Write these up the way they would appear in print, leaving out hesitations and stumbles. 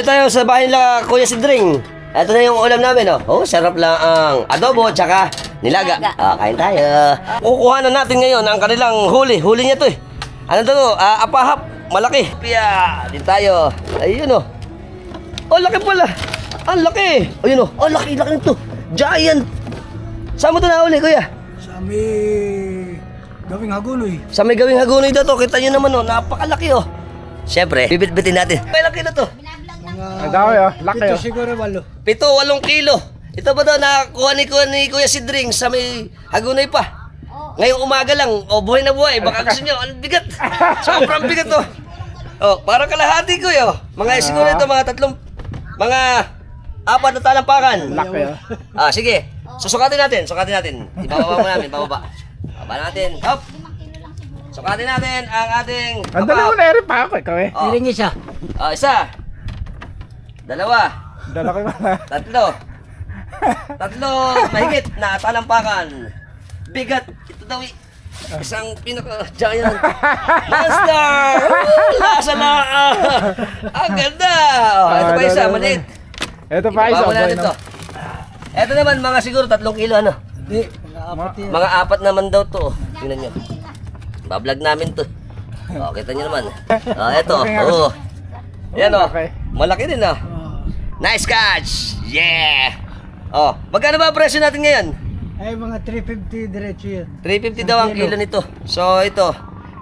Dahil tayo sa bahay nila Kuya Sidring. Ito na yung ulam namin, oh. Oh, sarap lang ang adobo tsaka nilaga. Kain tayo. Kukuha na natin ngayon ang kanilang huli. Huli niya to eh. Ano to? Apahap. Malaki. Piya. Din tayo. Ayun oh. Oh, laki pala. Ang laki. Ayun oh. Oh, laki nito. Giant. Saan mo ito nahuli, Kuya? Sa may gawing hagunoy. Sa may gawing hagunoy daw to. Kita nyo naman oh. Napakalaki oh. Siyempre, bibit-bitin natin. May laki na to. Ang dami oh, laki Ito oh. siguro 8. 8 kilo. Ito ba daw nakakuha ni Kuya Sidring sa may hagunay pa? Ngayong umaga lang, buhay na buhay. Baka gusto nyo, ang bigat. Sobrang bigat to. Oh, parang kalahati ko yo. Mga siguro ito, mga 4 na talampakan. Laki oh. Sige. Susukatin natin. Ibababa mo namin, bababa. Baba natin. Hop. Sukatin natin ang ating Ang dali mo na rin pa ako, ikaw eh. Oh. Isa. Isa. 2. Dala ko na. 3. Mahigit na talampakan. Bigat. Ito daw isang pinaka-giant monster. Lasa na. Ang ganda. Ito pa isa, maliit. Ito pa isa. Ibaba natin to. Ito naman mga siguro 3 kilo ano. Hindi, mga 4 yan. Mga 4 naman daw to. Tingnan nyo. Bablog namin to. Kita nyo naman. Ito. Yan o. Malaki din o. Nice catch! Yeah! Magkano ba ang presyo natin ngayon? Ay, mga 350 diretso yan. 350 daw ang kilo nito. So ito,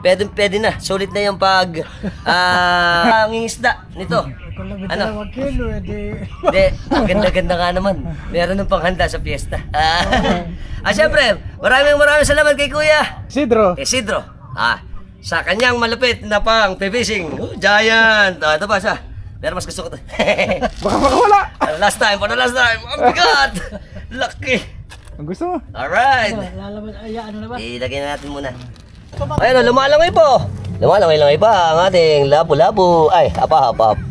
pwede na. Sulit na yung pangingisda nito. Kung lang Ano? ito 1 kilo, edi... Hindi, ang ganda-ganda nga naman. Meron ng panghanda sa piyesta. Siyempre, maraming salamat kay Kuya Sidro. Isidro. Sa kanyang malupit na pang fishing. Giant. Ito pa siya. Pero mas gusto ko to. Baka makawala. Last time. Ang bigat. Laki. Ang gusto mo? Alright. Lalaban, ay, ano na ba? Ilagay na natin muna. Ayun, lumalangoy po. Lumalangoy pa ang ating labo-labo. Ay, apahap.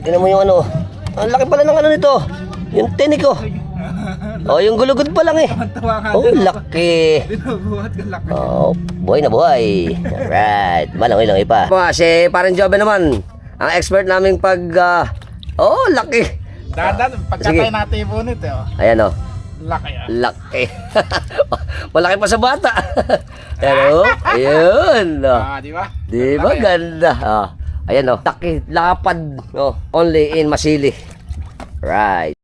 Tingnan mo yung ano. Ang laki pala ng ano nito. Yung tinik ko. Yung gulugod pa lang eh. Laki. Binubuhat ka laki. Buhay na buhay. Alright. Malangoy pa. Si Parang Jobe naman. Ang expert naming laki. Dadan, pagkatay natin yung bunit eh. Oh. Ayan o. Laki ah. Laki. Malaki pa sa bata. Pero, ayun. Di ba? Di ba ganda? Ayan o. Laki, lapad. Only in Masili. Right.